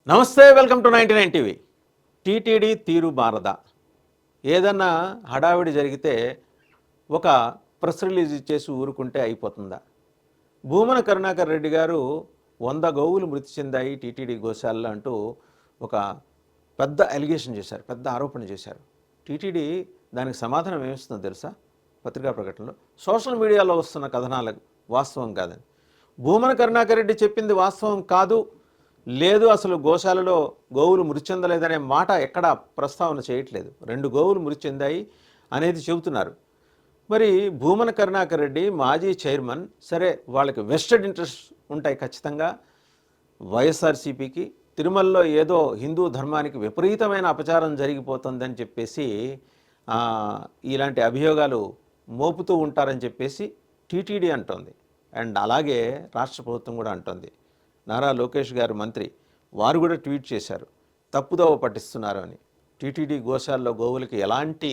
నమస్తే, welcome to 99 TV. TTD తీరు బారదా? ఏదన్నా హడావిడి జరిగితే ఒక ప్రెస్ రిలీజ్ ఇచ్చేసి ఊరుకుంటే అయిపోతుందా? భూమన కరుణాకర్ రెడ్డి గారు 100 గోవులు మృతి చెందాయి టీటీడీ గోశాలలో అంటూ ఒక పెద్ద అలిగేషన్ చేశారు, పెద్ద ఆరోపణ చేశారు. టీటీడీ దానికి సమాధానం ఏమిస్తుందో తెలుసా? పత్రికా ప్రకటనలో సోషల్ మీడియాలో వస్తున్న కథనాలకు వాస్తవం కాదని. భూమన కరుణాకర్ రెడ్డి చెప్పింది వాస్తవం కాదు, లేదు అసలు గోశాలలో గోవులు మృతి చెందలేదనే మాట ఎక్కడా ప్రస్తావన చేయట్లేదు. 2 గోవులు మృతి చెందాయి అనేది చెబుతున్నారు. మరి భూమన కరుణాకర్ రెడ్డి మాజీ చైర్మన్, సరే వాళ్ళకి వెస్టెడ్ ఇంట్రెస్ట్ ఉంటాయి ఖచ్చితంగా. వైఎస్ఆర్సీపీకి తిరుమలలో ఏదో హిందూ ధర్మానికి విపరీతమైన అపచారం జరిగిపోతుందని చెప్పేసి ఇలాంటి అభియోగాలు మోపుతూ ఉంటారని చెప్పేసి టీటీడీ అంటోంది. అండ్ అలాగే రాష్ట్ర ప్రభుత్వం కూడా అంటోంది. నారా లోకేష్ గారు మంత్రి, వారు కూడా ట్వీట్ చేశారు, తప్పుదోవ పట్టిస్తున్నారు అని. టీటీడీ గోశాలలో గోవులకి ఎలాంటి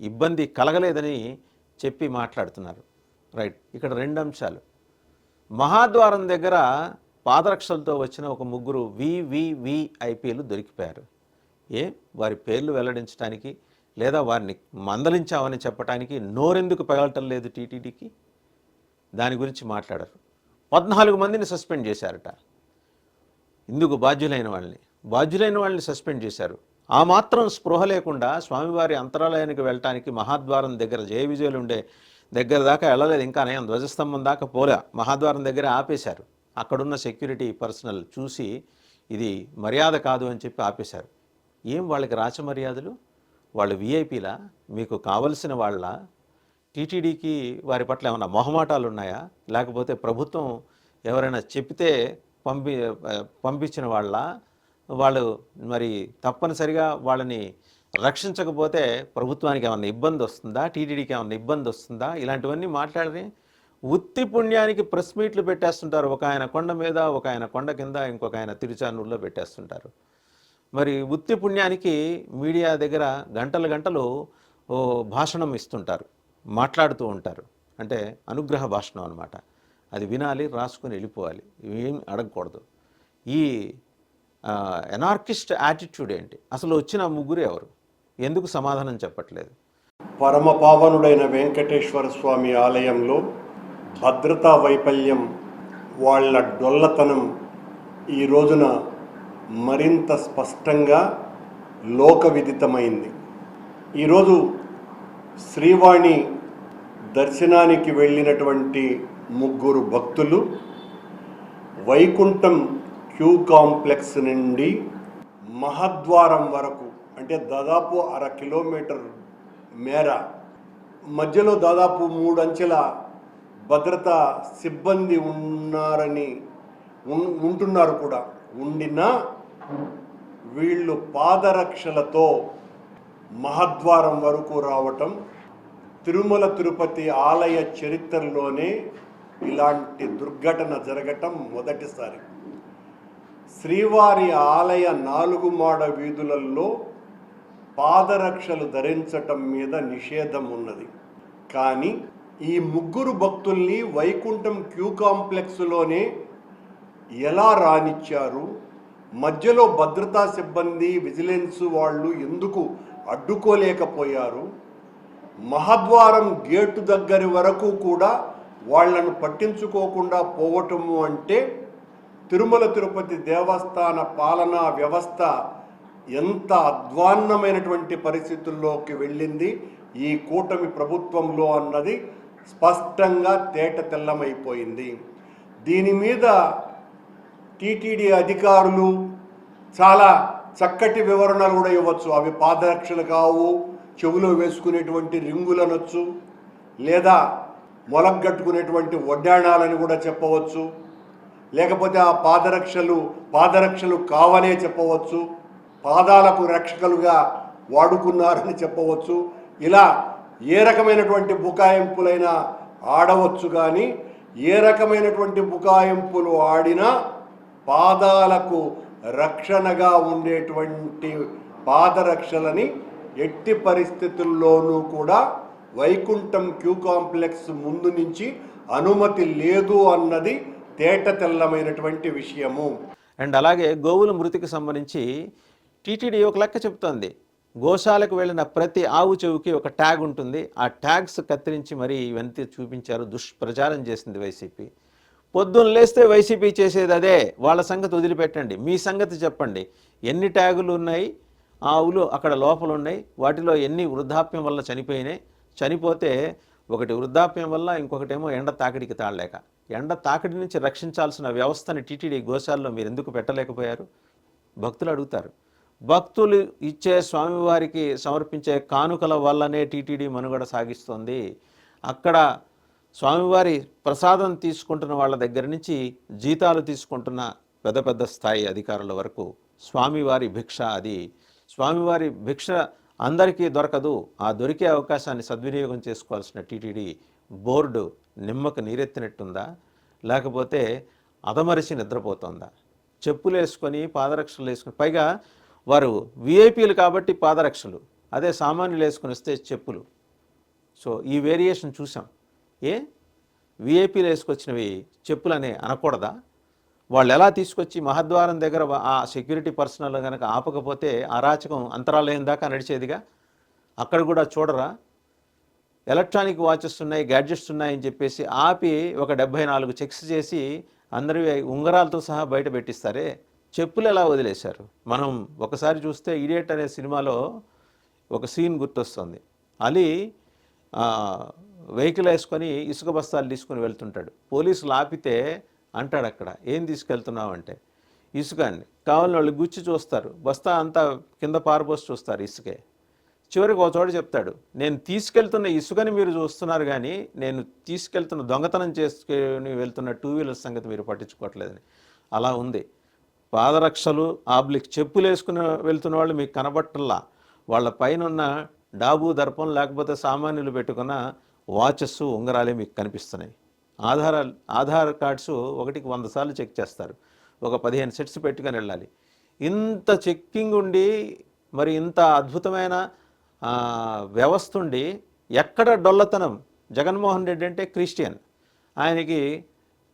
ఇబ్బంది కలగలేదని చెప్పి మాట్లాడుతున్నారు. రైట్, ఇక్కడ 2 అంశాలు. మహాద్వారం దగ్గర పాదరక్షలతో వచ్చిన ఒక 3 VVVIPలు దొరికిపోయారు. వారి పేర్లు వెల్లడించడానికి లేదా వారిని మందలించామని చెప్పడానికి నోరెందుకు పెగలటం లేదు టీటీడీకి? దాని గురించి మాట్లాడరు. 14 మందిని సస్పెండ్ చేశారట. ఇందుకు బాధ్యులైన వాళ్ళని సస్పెండ్ చేశారు. ఆ మాత్రం స్పృహ లేకుండా స్వామివారి అంతరాలయానికి వెళ్ళటానికి మహాద్వారం దగ్గర జయ విజయులు ఉండే దగ్గర దాకా వెళ్ళలేదు. ఇంకా నయం, ధ్వజస్తంభం దాకా పోలే, మహాద్వారం దగ్గర ఆపేశారు. అక్కడున్న సెక్యూరిటీ పర్సనల్ చూసి ఇది మర్యాద కాదు అని చెప్పి ఆపేశారు. వాళ్ళకి రాచమర్యాదలు? వాళ్ళు విఐపీలా? మీకు కావలసిన వాళ్ళ? టీటీడీకి వారి పట్ల ఏమైనా మొహమాటాలు ఉన్నాయా? లేకపోతే ప్రభుత్వం ఎవరైనా చెప్తే పంపించిన వాళ్ళు మరి తప్పనిసరిగా వాళ్ళని రక్షించకపోతే ప్రభుత్వానికి ఏమన్నా ఇబ్బంది వస్తుందా? టీటీడీకి ఏమన్నా ఇబ్బంది వస్తుందా? ఇలాంటివన్నీ మాట్లాడి ఉత్తి పుణ్యానికి ప్రెస్ మీట్లు పెట్టేస్తుంటారు. ఒక ఆయన కొండ మీద, ఒక ఆయన కొండ కింద, ఇంకొక ఆయన తిరుచానూరులో పెట్టేస్తుంటారు. మరి ఉత్తి పుణ్యానికి మీడియా దగ్గర గంటలు భాషణం ఇస్తుంటారు, మాట్లాడుతూ ఉంటారు. అంటే అనుగ్రహ భాషణం అనమాట. అది వినాలి, రాసుకొని వెళ్ళిపోవాలి, ఏం అడగకూడదు. ఈ ఎనార్కిస్ట్ యాటిట్యూడ్ ఏంటి? అసలు వచ్చిన 3 ఎవరు? ఎందుకు సమాధానం చెప్పట్లేదు? పరమ పావనుడైన వెంకటేశ్వర స్వామి ఆలయంలో భద్రతా వైఫల్యం, వాళ్ళ డొల్లతనం ఈ రోజున మరింత స్పష్టంగా లోకవిదితమైంది. ఈరోజు శ్రీవాణి దర్శనానికి వెళ్ళినటువంటి 3 భక్తులు వైకుంఠం క్యూ కాంప్లెక్స్ నుండి మహద్వారం వరకు, అంటే దాదాపు 1/2 కిలోమీటర్ మేర, మధ్యలో దాదాపు 3 అంచెల భద్రతా సిబ్బంది ఉంటున్నారు కూడా. ఉండినా వీళ్ళు పాదరక్షలతో మహద్వారం వరకు రావటం తిరుమల తిరుపతి ఆలయ చరిత్రలోనే ఇలాంటి దుర్ఘటన జరగటం మొదటిసారి. శ్రీవారి ఆలయ 4 మాడ వీధులలో పాదరక్షలు ధరించటం మీద నిషేధం ఉన్నది. కానీ ఈ 3 భక్తుల్ని వైకుంఠం క్యూ కాంప్లెక్స్లోనే ఎలా రానిచ్చారు? మధ్యలో భద్రతా సిబ్బంది, విజిలెన్స్ వాళ్ళు ఎందుకు అడ్డుకోలేకపోయారు? మహద్వారం గేటు దగ్గరి వరకు కూడా వాళ్లను పట్టించుకోకుండా పోవటము అంటే తిరుమల తిరుపతి దేవస్థాన పాలనా వ్యవస్థ ఎంత అధ్వాన్నమైనటువంటి పరిస్థితుల్లోకి వెళ్ళింది ఈ కూటమి ప్రభుత్వంలో అన్నది స్పష్టంగా తేట తెల్లమైపోయింది. దీని మీద టీటీడీ అధికారులు చాలా చక్కటి వివరణలు కూడా ఇవ్వచ్చు. అవి పాదరక్షలు కావు, చెవులో వేసుకునేటువంటి రింగులనొచ్చు, లేదా మొలగట్టుకునేటువంటి వడ్డాణాలని కూడా చెప్పవచ్చు, లేకపోతే ఆ పాదరక్షలు కావనే చెప్పవచ్చు, పాదాలకు రక్షకులుగా వాడుకున్నారని చెప్పవచ్చు. ఇలా ఏ రకమైనటువంటి బుకాయింపులైనా ఆడవచ్చు. కానీ ఏ రకమైనటువంటి బుకాయింపులు ఆడినా పాదాలకు రక్షణగా ఉండేటువంటి పాదరక్షలని ఎట్టి పరిస్థితుల్లోనూ కూడా వైకుంఠం క్యూ కాంప్లెక్స్ ముందు నుంచి అనుమతి లేదు అన్నది తేట తెల్లమైనటువంటి విషయము. అండ్ అలాగే గోవుల మృతికి సంబంధించి టీటీడీ ఒక లెక్క చెప్తోంది. గోశాలకు వెళ్ళిన ప్రతి ఆవు చెవుకి ఒక ట్యాగ్ ఉంటుంది. ఆ ట్యాగ్స్ కత్తిరించి మరీ ఇవన్నీ చూపించారు. దుష్ప్రచారం చేసింది వైసీపీ. పొద్దున్న లేస్తే వైసీపీ చేసేది అదే. వాళ్ళ సంగతి వదిలిపెట్టండి, మీ సంగతి చెప్పండి. ఎన్ని ట్యాగులు ఉన్నాయి ఆవులు అక్కడ లోపల ఉన్నాయి, వాటిలో ఎన్ని వృద్ధాప్యం వల్ల చనిపోయినాయి, చనిపోతే ఒకటి వృద్ధాప్యం వల్ల, ఇంకొకటేమో ఎండ తాకిడికి తాళలేక. ఎండ తాకిడి నుంచి రక్షించాల్సిన వ్యవస్థని టీటీడీ గోశాలలో మీరు ఎందుకు పెట్టలేకపోయారు? భక్తులు అడుగుతారు. భక్తులు ఇచ్చే స్వామివారికి సమర్పించే కానుకల వల్లనే టీటీడీ మనుగడ సాగిస్తోంది. అక్కడ స్వామివారి ప్రసాదం తీసుకుంటున్న వాళ్ళ దగ్గర నుంచి జీతాలు తీసుకుంటున్న పెద్ద పెద్ద స్థాయి అధికారుల వరకు స్వామివారి భిక్ష అది. స్వామివారి భిక్ష అందరికీ దొరకదు. ఆ దొరికే అవకాశాన్ని సద్వినియోగం చేసుకోవాల్సిన టీటీడీ బోర్డు నిమ్మకు నీరెత్తినట్టుందా, లేకపోతే అదమరిచి నిద్రపోతుందా? చెప్పులు వేసుకొని పాదరక్షలు వేసుకొని, పైగా వారు విఐపీలు కాబట్టి పాదరక్షలు, అదే సామాన్యులు వేసుకొని వస్తే చెప్పులు. సో ఈ వేరియేషన్ చూసాం. విఐపీలు వేసుకొచ్చినవి చెప్పులనే అనకూడదా? వాళ్ళు ఎలా తీసుకొచ్చి మహద్వారం దగ్గర ఆ సెక్యూరిటీ పర్సనల్ కనుక ఆపకపోతే అరాచకం అంతరాలయం దాకా నడిచేదిగా. అక్కడ కూడా చూడరా? ఎలక్ట్రానిక్ వాచెస్ ఉన్నాయి, గ్యాడ్జెట్స్ ఉన్నాయని చెప్పేసి ఆపి ఒక 74 చెక్స్ చేసి అందరి ఉంగరాలతో సహా బయట పెట్టిస్తారే, చెప్పులు ఎలా వదిలేశారు? మనం ఒకసారి చూస్తే ఇడియట్ అనే సినిమాలో ఒక సీన్ గుర్తొస్తుంది. అలీ వెహికల్ వేసుకొని ఇసుక బస్తాలు తీసుకొని వెళ్తుంటాడు. పోలీసులు ఆపితే అంటాడు, అక్కడ ఏం తీసుకెళ్తున్నావు అంటే, ఇసుక అండి. కావాలని వాళ్ళు గుచ్చి చూస్తారు, బస్తా అంతా కింద పారబోసి చూస్తారు ఇసుకే. చివరికి ఒక చోట చెప్తాడు, నేను తీసుకెళ్తున్న ఇసుకని మీరు చూస్తున్నారు కానీ నేను తీసుకెళ్తున్న దొంగతనం చేసుకొని వెళ్తున్న 2 వీలర్స్ సంగతి మీరు పట్టించుకోవట్లేదని. అలా ఉంది. పాదరక్షలు చెప్పులు వేసుకుని వెళ్తున్న వాళ్ళు మీకు కనబట్టల్లా. వాళ్ళ పైన ఉన్న డాబు దర్పం లేకపోతే సామాన్యులు పెట్టుకున్న వాచెస్ ఉంగరాలే మీకు కనిపిస్తున్నాయి. ఆధార్ కార్డ్స్ ఒకటికి 100 సార్లు చెక్ చేస్తారు. ఒక 15 సెట్స్ పెట్టుకొని వెళ్ళాలి. ఇంత చెక్కింగ్ ఉండి, మరి ఇంత అద్భుతమైన వ్యవస్థ ఉండి ఎక్కడ డొల్లతనం? జగన్మోహన్ రెడ్డి అంటే క్రిస్టియన్, ఆయనకి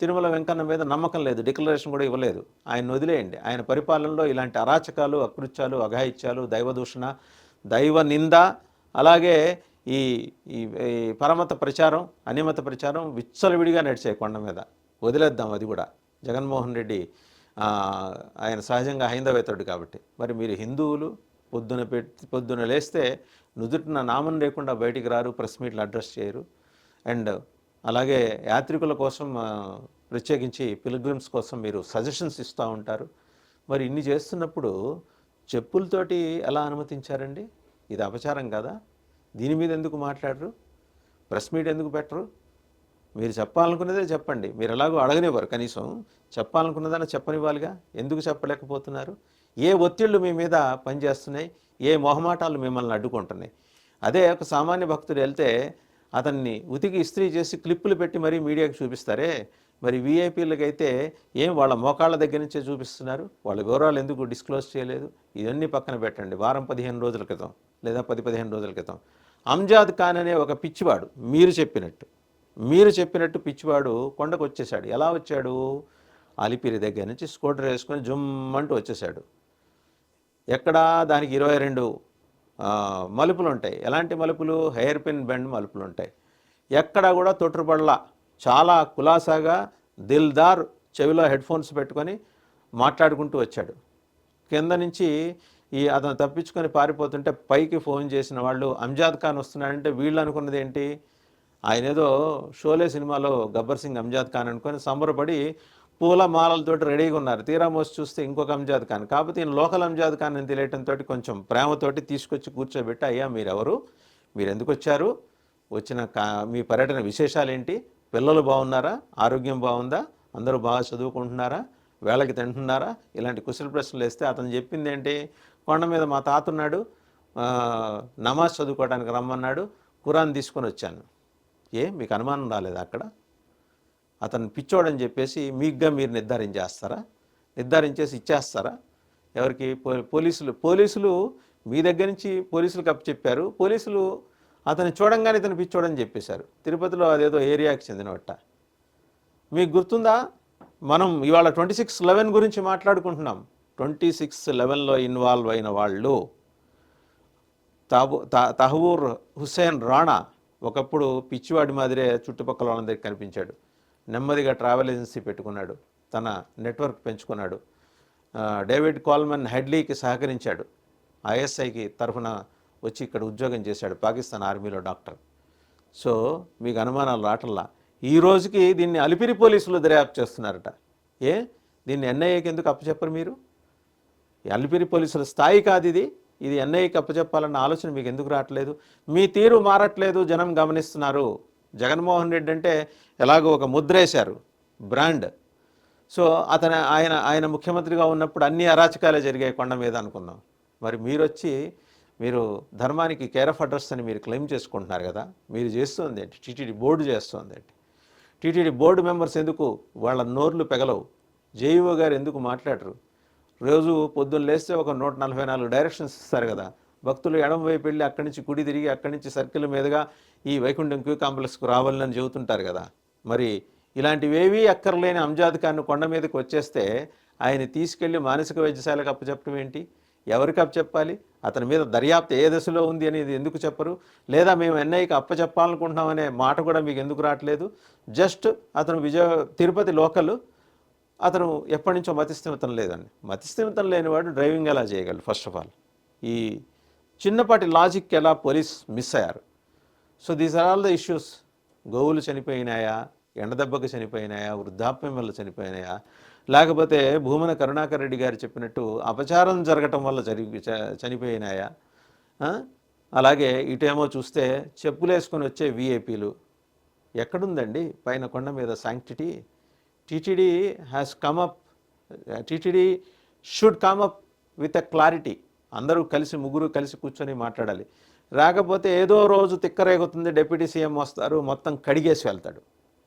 తిరుమల వెంకన్న మీద నమ్మకం లేదు, డిక్లరేషన్ కూడా ఇవ్వలేదు. ఆయన వదిలేయండి. ఆయన పరిపాలనలో ఇలాంటి అరాచకాలు, అకృత్యాలు, అఘాయిత్యాలు, దైవదూషణ, దైవ నింద, అలాగే ఈ ఈ పరమత ప్రచారం, అనిమత ప్రచారం విచ్చలవిడిగా నడిచే కొండ మీద. వదిలేద్దాం అది కూడా. జగన్మోహన్ రెడ్డి ఆయన సహజంగా హైందవేతరుడు కాబట్టి. మరి మీరు హిందువులు పొద్దున లేస్తే నుదుటిన నామం లేకుండా బయటికి రారు, ప్రెస్ మీట్లు అడ్రస్ చేయరు. అండ్ అలాగే యాత్రికుల కోసం ప్రత్యేకించి పిల్గ్రిమ్స్ కోసం మీరు సజెషన్స్ ఇస్తూ ఉంటారు. మరి ఇన్ని చేస్తున్నప్పుడు చెప్పులతోటి ఎలా అనుమతించారండి? ఇది అపచారం కదా? దీని మీద ఎందుకు మాట్లాడరు? ప్రెస్ మీట్ ఎందుకు పెట్టరు? మీరు చెప్పాలనుకున్నదే చెప్పండి. మీరు ఎలాగో అడగనివ్వరు, కనీసం చెప్పాలనుకున్నదాన్ని చెప్పనివ్వాలిగా. ఎందుకు చెప్పలేకపోతున్నారు? ఏ ఒత్తిళ్లు మీ మీద పనిచేస్తున్నాయి? ఏ మొహమాటాలు మిమ్మల్ని అడ్డుకుంటున్నాయి? అదే ఒక సామాన్య భక్తుడు వెళ్తే అతన్ని ఉతికి ఇస్త్రీ చేసి క్లిప్పులు పెట్టి మరీ మీడియాకి చూపిస్తారే, మరి వీఐపీలకైతే ఏం వాళ్ళ మోకాళ్ళ దగ్గర నుంచే చూపిస్తున్నారు? వాళ్ళ వివరాలు ఎందుకు డిస్క్లోజ్ చేయలేదు? ఇవన్నీ పక్కన పెట్టండి. వారం 15 రోజుల క్రితం లేదా 10-15 రోజుల క్రితం అంజాద్ ఖాన్ అనే ఒక పిచ్చివాడు, మీరు చెప్పినట్టు పిచ్చివాడు కొండకు వచ్చేసాడు. ఎలా వచ్చాడు? అలిపిరి దగ్గర నుంచి స్కూటర్ వేసుకొని జుమ్మంటూ వచ్చేసాడు. ఎక్కడా దానికి 22 మలుపులు ఉంటాయి. ఎలాంటి మలుపులు? హెయిర్ పిన్ బెండ్ మలుపులు ఉంటాయి. ఎక్కడా కూడా తొట్టుపడలా. చాలా కులాసాగా దిల్దార్ చెవిలో హెడ్ ఫోన్స్ పెట్టుకొని మాట్లాడుకుంటూ వచ్చాడు. కింద నుంచి అతను తప్పించుకొని పారిపోతుంటే పైకి ఫోన్ చేసిన వాళ్ళు అంజాద్ ఖాన్ వస్తున్నాడంటే వీళ్ళు అనుకున్నది ఏంటి? ఆయన ఏదో షోలే సినిమాలో గబ్బర్ సింగ్ అంజాద్ ఖాన్ అనుకొని సంబరపడి పూల మాలలతోటి రెడీగా ఉన్నారు. తీరా మోసి చూస్తే ఇంకొక అంజాద్ ఖాన్. కాకపోతే ఈయన లోకల్ అంజాద్ ఖాన్ అని తెలియటంతో కొంచెం ప్రేమతోటి తీసుకొచ్చి కూర్చోబెట్టి, అయ్యా మీరెవరు, మీరు ఎందుకు వచ్చారు, వచ్చిన మీ పర్యటన విశేషాలు ఏంటి, పిల్లలు బాగున్నారా, ఆరోగ్యం బాగుందా, అందరూ బాగా చదువుకుంటున్నారా, వేళకి తింటున్నారా, ఇలాంటి కుశల ప్రశ్నలు వేస్తే అతను చెప్పింది ఏంటి? కొండ మీద మా తాత ఉన్నాడు, నమాజ్ చదువుకోవడానికి రమ్మన్నాడు, ఖురాన్ తీసుకొని వచ్చాను. మీకు అనుమానం రాలేదా అక్కడ? అతను పిచ్చోడని చెప్పేసి మీకుగా మీరు నిర్ధారించేసి ఇచ్చేస్తారా? ఎవరికి? పోలీసులు మీ దగ్గర నుంచి పోలీసులకు అప్పచెప్పారు. పోలీసులు అతను చూడంగానే ఇతను పిచ్చోడని చెప్పేశారు. తిరుపతిలో అదేదో ఏరియాకి చెందినవట్ట. మీకు గుర్తుందా? మనం ఇవాళ 26/11 గురించి మాట్లాడుకుంటున్నాం. 26/11లో ఇన్వాల్వ్ అయిన వాళ్ళు తహవూర్ హుస్సేన్ రాణా ఒకప్పుడు పిచ్చివాడి మాదిరే చుట్టుపక్కల వాళ్ళందరికీ కనిపించాడు. నెమ్మదిగా ట్రావెల్ ఏజెన్సీ పెట్టుకున్నాడు, తన నెట్వర్క్ పెంచుకున్నాడు. డేవిడ్ కోల్మన్ హెడ్లీకి సహకరించాడు, ఐఎస్ఐకి తరఫున వచ్చి ఇక్కడ ఉద్యోగం చేశాడు, పాకిస్తాన్ ఆర్మీలో డాక్టర్. సో మీకు అనుమానాలు రావట్లా. ఈ రోజుకి దీన్ని అలిపిరి పోలీసులు దర్యాప్తు చేస్తున్నారట. దీన్ని ఎన్ఐఏకి ఎందుకు అప్పచెప్పరు మీరు? అలిపిరి పోలీసుల స్థాయి కాదు ఇది. ఇది ఎన్ఐఏకి అప్పచెప్పాలన్న ఆలోచన మీకు ఎందుకు రావట్లేదు? మీ తీరు మారట్లేదు, జనం గమనిస్తున్నారు. జగన్మోహన్ రెడ్డి అంటే ఎలాగో ఒక ముద్రేశారు, బ్రాండ్. సో ఆయన ముఖ్యమంత్రిగా ఉన్నప్పుడు అన్ని అరాచకాలే జరిగాయి కొండ మీద అనుకుందాం. మరి మీరు ధర్మానికి కేర్ ఆఫ్ అడ్రస్ అని మీరు క్లెయిమ్ చేసుకుంటున్నారు కదా, మీరు చేస్తుంది ఏంటి? టీటీడీ బోర్డు చేస్తుంది ఏంటి? టీటీడీ బోర్డు మెంబర్స్ ఎందుకు వాళ్ళ నోర్లు పెగలవు? జేఈఓ గారు ఎందుకు మాట్లాడరు? రోజు పొద్దున్న లేస్తే ఒక 144 డైరెక్షన్స్ ఇస్తారు కదా, భక్తులు ఎడమ వైపు వెళ్ళి అక్కడి నుంచి కుడి తిరిగి అక్కడి నుంచి సర్కిల్ మీదుగా ఈ వైకుంఠం క్యూ కాంప్లెక్స్కు రావాలని చెబుతుంటారు కదా. మరి ఇలాంటివేవీ అక్కర్లేని అంజాద్ ఖాన్ కొండ మీదకి వచ్చేస్తే ఆయన తీసుకెళ్లి మానసిక వైద్యశాలకు అప్పచెప్పడం ఏంటి? ఎవరికి అప్పచెప్పాలి? అతని మీద దర్యాప్తు ఏ దశలో ఉంది అనేది ఎందుకు చెప్పరు? లేదా మేము ఎన్ఐకి అప్పచెప్పాలనుకుంటున్నామనే మాట కూడా మీకు ఎందుకు రావట్లేదు? జస్ట్ అతను తిరుపతి లోకల్, అతను ఎప్పటి నుంచో మతిస్థిమితం లేదండి. మతిస్థిమితం లేనివాడు డ్రైవింగ్ ఎలా చేయగలరు? ఫస్ట్ ఆఫ్ ఆల్ ఈ చిన్నపాటి లాజిక్ ఎలా పోలీస్ మిస్ అయ్యారు? So these are all the issues. గోవులు చనిపోయినాయా, ఎండదెబ్బకు చనిపోయినాయా, వృద్ధాప్యం వల్ల చనిపోయినాయా, లేకపోతే భూమన కరుణాకర్ రెడ్డి గారు చెప్పినట్టు అపచారం జరగటం వల్ల చనిపోయినాయా? అలాగే ఇటేమో చూస్తే చెప్పులేసుకొని వచ్చే విఐపీలు. ఎక్కడుందండి పైన కొండ మీద sanctity? TTD has come up, TTD should come up with a clarity. అందరూ ముగ్గురు కలిసి కూర్చొని మాట్లాడాలి. రాకపోతే ఏదో రోజు తిక్కరేగుతుంది, డిప్యూటీ సీఎం వస్తారు, మొత్తం కడిగేసి వెళ్తాడు.